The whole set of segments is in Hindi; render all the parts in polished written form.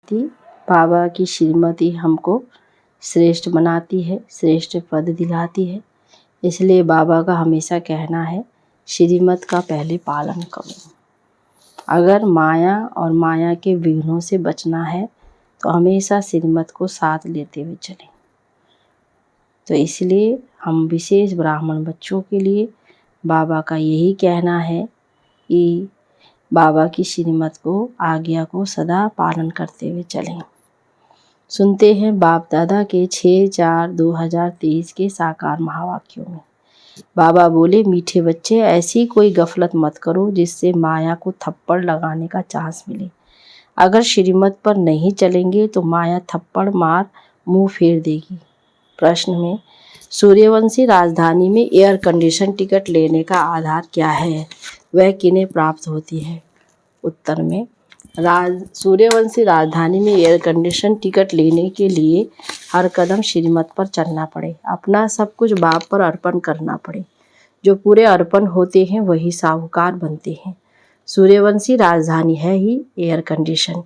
बाबा की श्रीमती हमको श्रेष्ठ बनाती है, श्रेष्ठ पद दिलाती है। इसलिए बाबा का हमेशा कहना है श्रीमत का पहले पालन करो। अगर माया और माया के विघ्नों से बचना है तो हमेशा श्रीमत को साथ लेते हुए चलें। तो इसलिए हम विशेष ब्राह्मण बच्चों के लिए बाबा का यही कहना है कि बाबा की श्रीमत को, आज्ञा को सदा पालन करते हुए चलें। सुनते हैं बाप दादा के 6/4/2023 के साकार महावाक्यों में। बाबा बोले, मीठे बच्चे, ऐसी कोई गफलत मत करो जिससे माया को थप्पड़ लगाने का चांस मिले। अगर श्रीमत पर नहीं चलेंगे तो माया थप्पड़ मार मुंह फेर देगी। प्रश्न में सूर्यवंशी राजधानी में एयर कंडीशन टिकट लेने का आधार क्या है, वह किन्हें प्राप्त होती है? उत्तर में सूर्यवंशी राजधानी में एयर कंडीशन टिकट लेने के लिए हर कदम श्रीमत पर चलना पड़े, अपना सब कुछ बाप पर अर्पण करना पड़े। जो पूरे अर्पण होते हैं वही साहूकार बनते हैं। सूर्यवंशी राजधानी है ही एयर कंडीशन।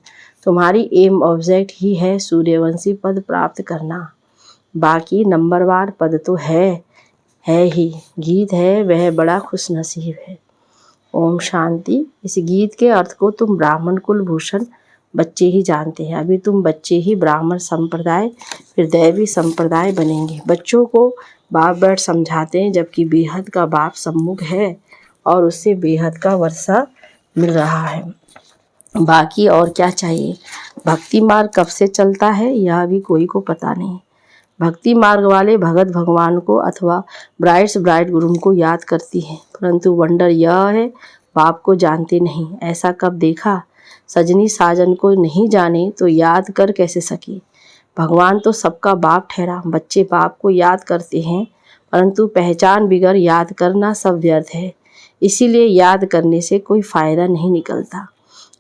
तुम्हारी एम ऑब्जेक्ट ही है सूर्यवंशी पद प्राप्त करना। बाकी नंबरवार पद तो है ही। गीत है वह बड़ा खुशनसीब है। ओम शांति। इस गीत के अर्थ को तुम ब्राह्मण कुलभूषण बच्चे ही जानते हैं। अभी तुम बच्चे ही ब्राह्मण संप्रदाय फिर दैवी संप्रदाय बनेंगे। बच्चों को बाप बैठ समझाते हैं, जबकि बेहद का बाप सम्मुख है और उससे बेहद का वर्षा मिल रहा है। बाकी और क्या चाहिए? भक्ति मार्ग कब से चलता है यह भी कोई को पता नहीं। भक्ति मार्ग वाले भगत भगवान को अथवा ब्राइड्स ब्राइडग्रूम को याद करती हैं, परंतु वंडर यह है बाप को जानते नहीं। ऐसा कब देखा? सजनी साजन को नहीं जाने तो याद कर कैसे सके? भगवान तो सबका बाप ठहरा। बच्चे बाप को याद करते हैं, परंतु पहचान बिगर याद करना सब व्यर्थ है। इसीलिए याद करने से कोई फ़ायदा नहीं निकलता।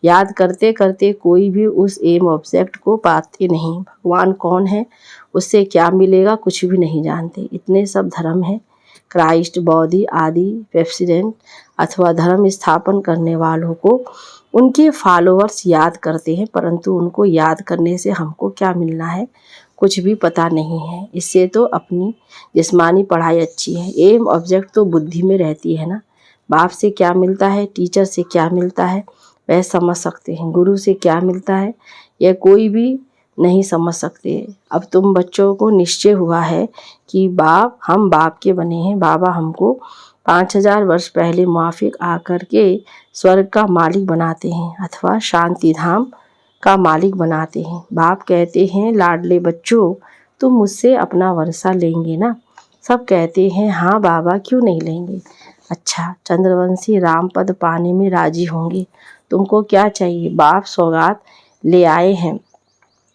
याद करते करते कोई भी उस एम ऑब्जेक्ट को पाते नहीं। भगवान कौन है, उससे क्या मिलेगा, कुछ भी नहीं जानते। इतने सब धर्म है, क्राइस्ट, बौद्धि आदि प्रेसिडेंट अथवा धर्म स्थापन करने वालों को उनके फॉलोअर्स याद करते हैं, परंतु उनको याद करने से हमको क्या मिलना है, कुछ भी पता नहीं है। इससे तो अपनी जिस्मानी पढ़ाई अच्छी है। एम ऑब्जेक्ट तो बुद्धि में रहती है ना। बाप से क्या मिलता है, टीचर से क्या मिलता है वह समझ सकते हैं। गुरु से क्या मिलता है यह कोई भी नहीं समझ सकते। अब तुम बच्चों को निश्चय हुआ है कि हम बाप के बने हैं। बाबा हमको 5000 वर्ष पहले मुआफिक आकर के स्वर्ग का मालिक बनाते हैं अथवा शांति धाम का मालिक बनाते हैं। बाप कहते हैं, लाडले बच्चों, तुम मुझसे अपना वर्षा लेंगे ना? सब कहते हैं हाँ बाबा, क्यों नहीं लेंगे। अच्छा, चंद्रवंशी राम पद पाने में राजी होंगे। तुमको क्या चाहिए? बाप सौगात ले आए हैं।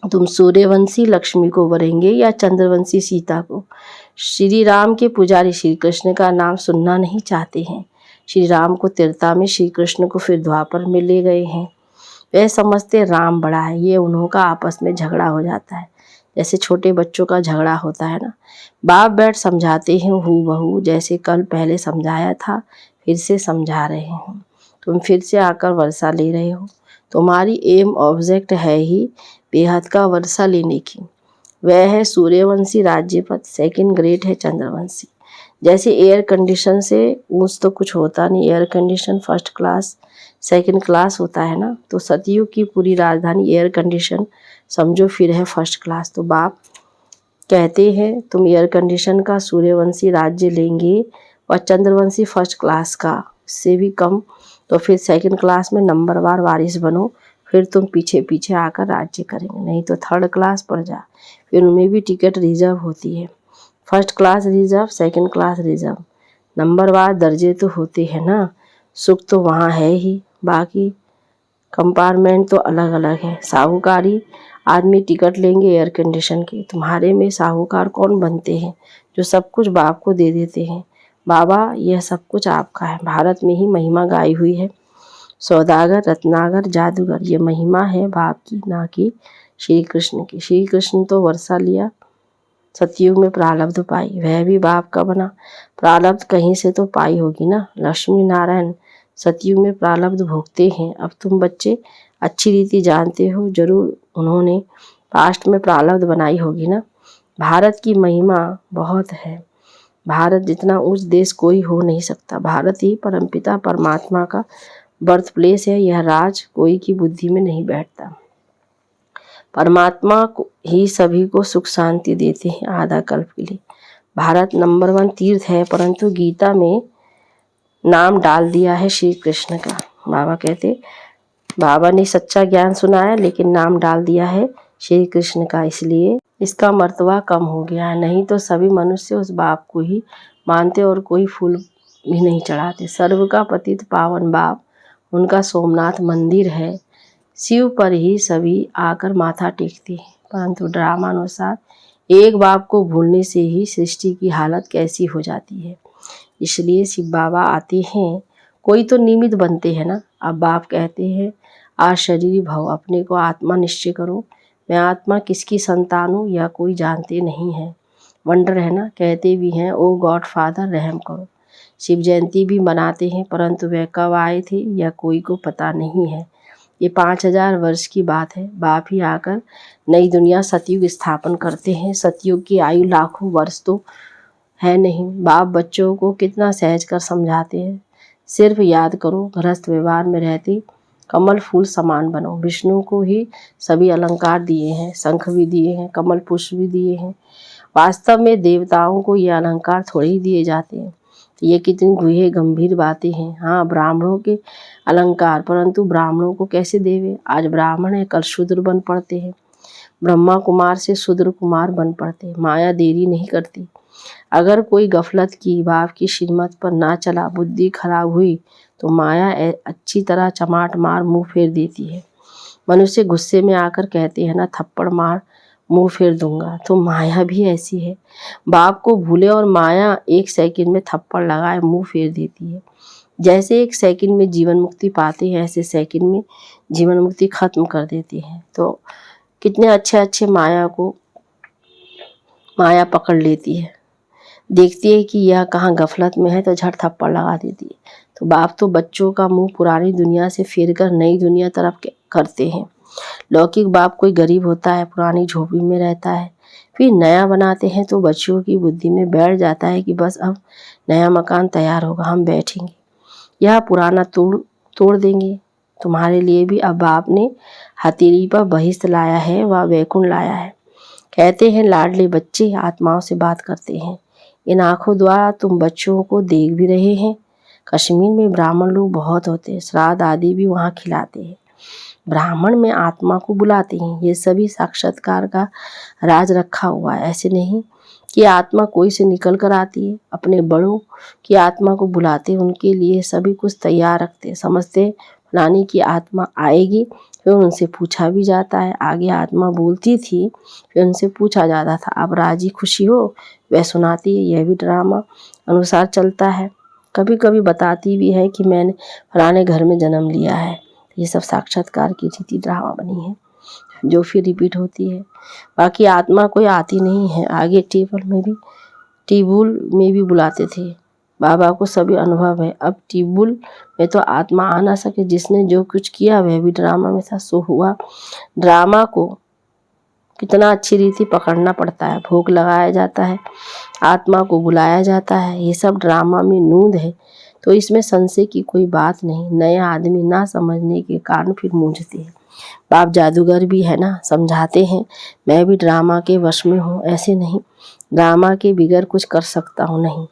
तुम सूर्यवंशी लक्ष्मी को वरेंगे या चंद्रवंशी सीता को? श्री राम के पुजारी श्री कृष्ण का नाम सुनना नहीं चाहते हैं। श्री राम को त्रेता में, श्री कृष्ण को फिर द्वापर में ले गए हैं। वे समझते राम बड़ा है। ये उन्हों का आपस में झगड़ा हो जाता है, जैसे छोटे बच्चों का झगड़ा होता है ना। बाप बैठ समझाते हैं हूबहू, जैसे कल पहले समझाया था फिर से समझा रहे हैं। तुम फिर से आकर वर्षा ले रहे हो। तुम्हारी एम ऑब्जेक्ट है ही बेहद का वर्षा लेने की। वह है सूर्यवंशी राज्य पद। सेकंड ग्रेड है चंद्रवंशी। जैसे एयर कंडीशन से ऊंच तो कुछ होता नहीं। Air condition first class second class होता है ना। तो सतयुग की पूरी राजधानी एयर कंडीशन समझो फिर है फर्स्ट क्लास। तो बाप कहते हैं तुम एयर कंडीशन का सूर्यवंशी राज्य लेंगे और चंद्रवंशी फर्स्ट क्लास का, इससे भी कम तो फिर सेकंड क्लास में नंबरवार वारिस बनो, फिर तुम पीछे पीछे आकर राज्य करेंगे। नहीं तो थर्ड क्लास पर जा, फिर उनमें भी टिकट रिजर्व होती है। First class reserve, second class reserve, नंबरवार दर्जे तो होते हैं ना। सुख तो वहाँ है ही, बाकी कंपार्टमेंट तो अलग अलग है। साहूकारी आदमी टिकट लेंगे एयर कंडीशन के। तुम्हारे में साहूकार कौन बनते हैं, जो सब कुछ बाप को दे देते हैं। बाबा यह सब कुछ आपका है। भारत में ही महिमा गाई हुई है, सौदागर, रत्नागर, जादूगर। ये महिमा है बाप की, ना कि श्री कृष्ण की। श्री कृष्ण तो वर्षा लिया, सतयुग में प्रारब्ध पाई, वह भी बाप का बना। प्रारब्ध कहीं से तो पाई होगी ना। लक्ष्मी नारायण सतयुग में प्रारब्ध भोगते हैं। अब तुम बच्चे अच्छी रीति जानते हो, जरूर उन्होंने पास्ट में प्रारब्ध बनाई होगी ना। भारत की महिमा बहुत है। भारत जितना ऊंच देश कोई हो नहीं सकता। भारत ही परमपिता परमात्मा का बर्थ प्लेस है। यह राज कोई की बुद्धि में नहीं बैठता। परमात्मा ही सभी को सुख शांति देते हैं आधा कल्प के लिए। भारत नंबर 1 तीर्थ है, परंतु गीता में नाम डाल दिया है श्री कृष्ण का। बाबा कहते, बाबा ने सच्चा ज्ञान सुनाया लेकिन नाम डाल दिया है श्री कृष्ण का, इसलिए इसका मर्तबा कम हो गया है। नहीं तो सभी मनुष्य उस बाप को ही मानते और कोई फूल भी नहीं चढ़ाते। सर्व का पतित पावन बाप, उनका सोमनाथ मंदिर है। शिव पर ही सभी आकर माथा टेकते हैं, परंतु ड्रामानुसार एक बाप को भूलने से ही सृष्टि की हालत कैसी हो जाती है। इसलिए शिव बाबा आते हैं, कोई तो निमित्त बनते हैं ना। अब बाप कहते हैं, आज शरीर भव, अपने को आत्मा निश्चय करो। मैं आत्मा किसकी संतान हूँ यह कोई जानते नहीं है। वंडर है ना। कहते भी हैं, ओ गॉड फादर रहम करो। शिव जयंती भी मनाते हैं, परंतु वह कब आए थे यह कोई को पता नहीं है। ये 5000 वर्ष की बात है। बाप ही आकर नई दुनिया सतयुग स्थापन करते हैं। सतयुग की आयु लाखों वर्ष तो है नहीं। बाप बच्चों को कितना सहज कर समझाते हैं। सिर्फ याद करो, गृहस्थ व्यवहार में रहते कमल फूल समान बनो। विष्णु को ही सभी अलंकार दिए हैं, शंख भी दिए हैं, कमल पुष्प भी दिए हैं। वास्तव में देवताओं को ये अलंकार थोड़े ही दिए जाते हैं। ये कितनी गुहे गंभीर बातें हैं। हाँ, ब्राह्मणों के अलंकार, परंतु ब्राह्मणों को कैसे देवे। आज ब्राह्मण है, कल शूद्र बन पड़ते हैं। ब्रह्मा कुमार से शूद्र कुमार बन पड़ते हैं। माया देरी नहीं करती। अगर कोई गफलत की, बाप की श्रीमत पर ना चला, बुद्धि खराब हुई तो माया अच्छी तरह चमाट मार मुंह फेर देती है। मनुष्य गुस्से में आकर कहते हैं ना, थप्पड़ मार मुंह फेर दूंगा, तो माया भी ऐसी है। बाप को भूले और माया 1 सेकंड में थप्पड़ लगाए मुंह फेर देती है। जैसे 1 सेकंड में जीवन मुक्ति पाते हैं, ऐसे सेकंड में जीवन मुक्ति खत्म कर देती है। तो कितने अच्छे अच्छे माया पकड़ लेती है। देखती है कि यह कहाँ गफलत में है तो झट थप्पड़ लगा देती है। तो बाप तो बच्चों का मुंह पुरानी दुनिया से फेर कर नई दुनिया तरफ करते हैं। लौकिक बाप कोई गरीब होता है, पुरानी झोपड़ी में रहता है, फिर नया बनाते हैं तो बच्चों की बुद्धि में बैठ जाता है कि बस अब नया मकान तैयार होगा, हम बैठेंगे, यह पुराना तोड़ देंगे। तुम्हारे लिए भी अब बाप ने हथेली पर बहिष्ठ लाया है, वह वैकुंठ लाया है। कहते हैं लाडले बच्चे आत्माओं से बात करते हैं। इन आँखों द्वारा तुम बच्चों को देख भी रहे हैं। कश्मीर में ब्राह्मण लोग बहुत होते हैं, श्राद्ध आदि भी वहाँ खिलाते हैं। ब्राह्मण में आत्मा को बुलाते हैं। ये सभी साक्षात्कार का राज रखा हुआ है। ऐसे नहीं कि आत्मा कोई से निकल कर आती है। अपने बड़ों की आत्मा को बुलाते, उनके लिए सभी कुछ तैयार रखते। समझते फलानी की आत्मा आएगी, फिर उनसे पूछा भी जाता है। आगे आत्मा बोलती थी, फिर उनसे पूछा जाता था, अब राजी खुशी हो, वह सुनाती है। यह भी ड्रामा अनुसार चलता है। कभी कभी बताती भी है कि मैंने फलाने घर में जन्म लिया है। ये सब साक्षात्कार की रीति ड्रामा बनी है, जो फिर रिपीट होती है। बाकी आत्मा कोई आती नहीं है। आगे टेबल में भी बुलाते थे। बाबा को सभी अनुभव है। अब टेबल में तो आत्मा आ ना सके। जिसने जो कुछ किया वह भी ड्रामा में था, सो हुआ। ड्रामा को कितना अच्छी रीति पकड़ना पड़ता है। भोग लगाया जाता है, आत्मा को बुलाया जाता है। ये सब ड्रामा में नूंद है, तो इसमें संशय की कोई बात नहीं। नए आदमी ना समझने के कारण फिर मूंझते हैं। बाप जादूगर भी है ना, समझाते हैं मैं भी ड्रामा के वश में हूँ। ऐसे नहीं, ड्रामा के बिगैर कुछ कर सकता हूँ नहीं।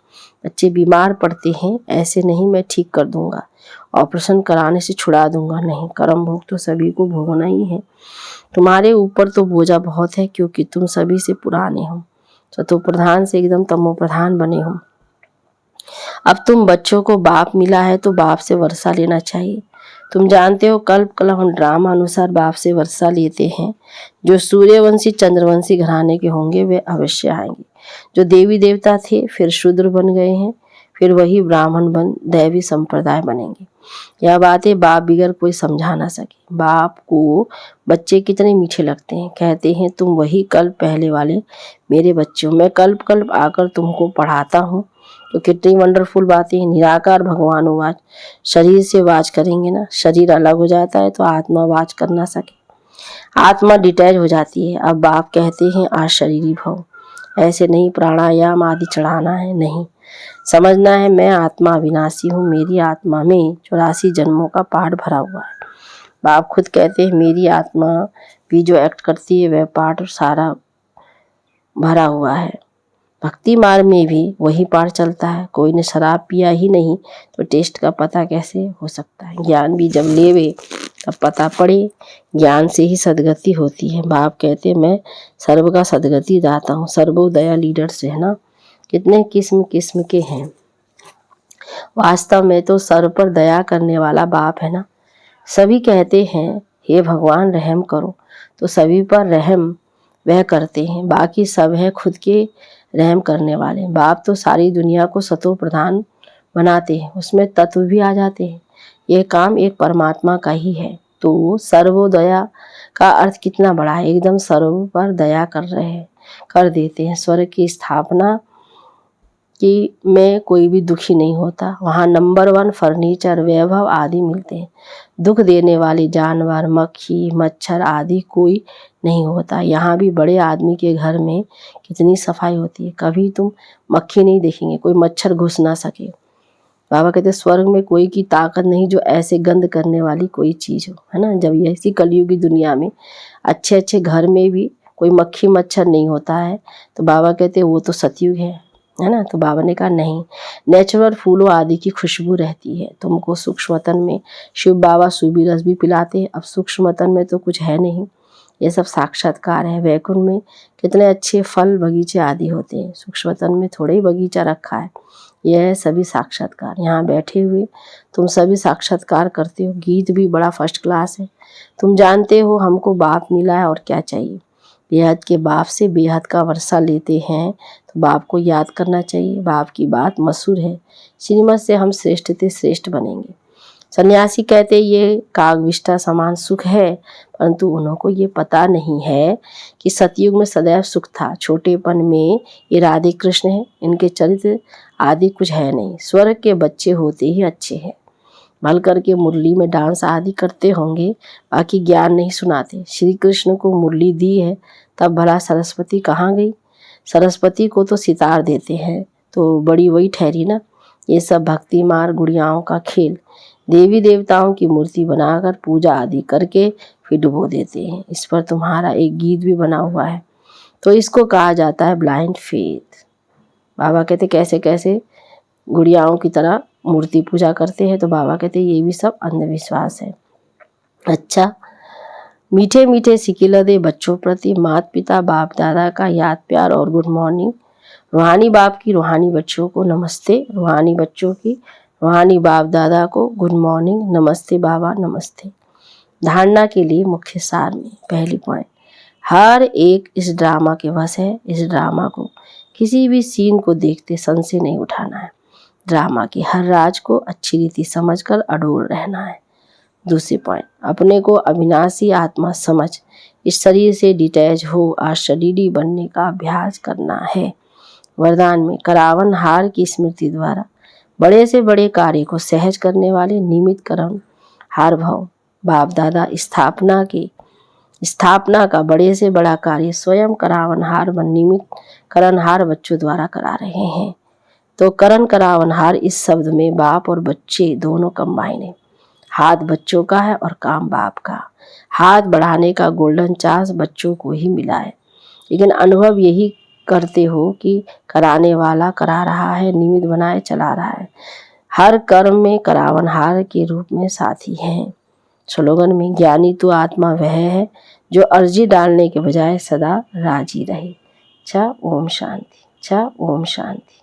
बच्चे बीमार पड़ते हैं, ऐसे नहीं मैं ठीक कर दूंगा, ऑपरेशन कराने से छुड़ा दूंगा, नहीं। कर्म भोग तो सभी को भोगना ही है। तुम्हारे ऊपर तो बोझा बहुत है, क्योंकि तुम सभी से पुराने हो। सतो प्रधान से एकदम तमो प्रधान बने हो। अब तुम बच्चों को बाप मिला है तो बाप से वर्षा लेना चाहिए। तुम जानते हो कल्प कल हम ड्रामा अनुसार बाप से वर्षा लेते हैं। जो सूर्यवंशी चंद्रवंशी घराने के होंगे वे अवश्य आएंगे। जो देवी देवता थे फिर शूद्र बन गए हैं, फिर वही ब्राह्मण बन दैवी संप्रदाय बनेंगे। यह बातें बाप बिगर कोई समझा ना सके। बाप को बच्चे कितने मीठे लगते हैं। कहते हैं तुम वही कल्प पहले वाले मेरे बच्चे हो। मैं कल्प कल्प आकर तुमको पढ़ाता हूँ, तो कितनी वंडरफुल बातें हैं। निराकार भगवान वाच, शरीर से वाच करेंगे ना, शरीर अलग हो जाता है तो आत्मा वाच कर ना सके, आत्मा डिटैच हो जाती है। अब बाप कहते हैं आज शरीरी भव, ऐसे नहीं प्राणायाम आदि चढ़ाना है, नहीं, समझना है मैं आत्मा अविनाशी हूँ, मेरी आत्मा में 84 जन्मों का पाठ भरा हुआ है। बाप खुद कहते हैं मेरी आत्मा भी जो एक्ट करती है वह पाठ सारा भरा हुआ है। भक्ति मार्ग में भी वही पाठ चलता है। कोई ने शराब पिया ही नहीं तो टेस्ट का पता कैसे हो सकता है। ज्ञान भी जब लेवे तब पता पड़े, ज्ञान से ही सदगति होती है। बाप कहते हैं मैं सर्व का सदगति दाता हूँ। सर्वोदया लीडर्स है ना, कितने किस्म किस्म के हैं। वास्तव में तो सर्व पर दया करने वाला बाप है ना। सभी कहते हैं हे भगवान रहम करो, तो सभी पर रहम वह करते हैं, बाकी सब है खुद के रहम करने वाले। बाप तो सारी दुनिया को सतो प्रधान बनाते हैं, उसमें तत्व भी आ जाते हैं। यह काम एक परमात्मा का ही है। तो सर्वोदया का अर्थ कितना बड़ा है, एकदम सर्व पर दया कर रहे हैं, कर देते हैं। स्वर्ग की स्थापना कि में कोई भी दुखी नहीं होता। वहाँ नंबर 1 फर्नीचर वैभव आदि मिलते हैं। दुख देने वाले जानवर मक्खी मच्छर आदि कोई नहीं होता। यहाँ भी बड़े आदमी के घर में कितनी सफाई होती है, कभी तुम मक्खी नहीं देखेंगे, कोई मच्छर घुस ना सके। बाबा कहते स्वर्ग में कोई की ताकत नहीं जो ऐसे गंद करने वाली कोई चीज़ हो, है ना। जब ऐसी कलयुगी दुनिया में अच्छे अच्छे घर में भी कोई मक्खी मच्छर नहीं होता है तो बाबा कहते वो तो सतयुग है ना। तो बाबा ने कहा नहीं, नेचुरल फूलों आदि की खुशबू रहती है। तुमको सूक्ष्मतन में शिव बाबा सूबी रस भी पिलाते हैं। अब सूक्ष्मतन में तो कुछ है नहीं, ये सब साक्षात्कार है। वैकुंठ में कितने अच्छे फल बगीचे आदि होते हैं, सूक्ष्मतन में थोड़ा ही बगीचा रखा है। यह है सभी साक्षात्कार। यहाँ बैठे हुए तुम सभी साक्षात्कार करते हो। गीत भी बड़ा फर्स्ट क्लास है। तुम जानते हो हमको बाप मिला है और क्या चाहिए। बेहद के बाप से बेहद का वर्षा लेते हैं तो बाप को याद करना चाहिए। बाप की बात मशहूर है, श्रीमत से हम श्रेष्ठ थे श्रेष्ठ बनेंगे। सन्यासी कहते ये कागविष्ठा समान सुख है, परंतु उनको ये पता नहीं है कि सतयुग में सदैव सुख था। छोटेपन में ये राधे कृष्ण है, इनके चरित्र आदि कुछ है नहीं। स्वर्ग के बच्चे होते ही अच्छे हैं, भल करके मुरली में डांस आदि करते होंगे, बाकी ज्ञान नहीं सुनाते। श्री कृष्ण को मुरली दी है तब भला सरस्वती कहाँ गई। सरस्वती को तो सितार देते हैं तो बड़ी वही ठहरी ना। ये सब भक्ति मार गुड़ियाओं का खेल। देवी देवताओं की मूर्ति बनाकर पूजा आदि करके फिर डुबो देते हैं। इस पर तुम्हारा एक गीत भी बना हुआ है, तो इसको कहा जाता है ब्लाइंड फेथ। बाबा कहते कैसे कैसे गुड़ियाओं की तरह मूर्ति पूजा करते हैं, तो बाबा कहते ये भी सब अंधविश्वास है। अच्छा, मीठे मीठे सिकिला दे बच्चों प्रति माता पिता बाप दादा का याद प्यार और गुड मॉर्निंग। रूहानी बाप की रूहानी बच्चों को नमस्ते, रूहानी बच्चों की रूहानी बाप दादा को गुड मॉर्निंग, नमस्ते बाबा नमस्ते। धारणा के लिए मुख्य सार में पहली पॉइंट, हर एक इस ड्रामा के वश है। इस ड्रामा को किसी भी सीन को देखते संशय नहीं उठाना है। ड्रामा की हर राज को अच्छी रीति समझकर अडोल रहना है। दूसरी पॉइंट, अपने को अविनाशी आत्मा समझ इस शरीर से डिटैच हो आज शरीरी बनने का अभ्यास करना है। वरदान में करावन हार की स्मृति द्वारा बड़े से बड़े कार्य को सहज करने वाले निमित्त करण हार भव। बाप दादा स्थापना का बड़े से बड़ा कार्य स्वयं करावनहार व निमित्त करणहार बच्चों द्वारा करा रहे हैं। तो करण करावनहार इस शब्द में बाप और बच्चे दोनों कंबाइन है। हाथ बच्चों का है और काम बाप का। हाथ बढ़ाने का गोल्डन चांस बच्चों को ही मिला है, लेकिन अनुभव यही करते हो कि कराने वाला करा रहा है, निमित्त बनाए चला रहा है। हर कर्म में करावनहार के रूप में साथी हैं। स्लोगन में ज्ञानी तो आत्मा वह है जो अर्जी डालने के बजाय सदा राजी रहे। अच्छा ओम शांति। अच्छा ओम शांति।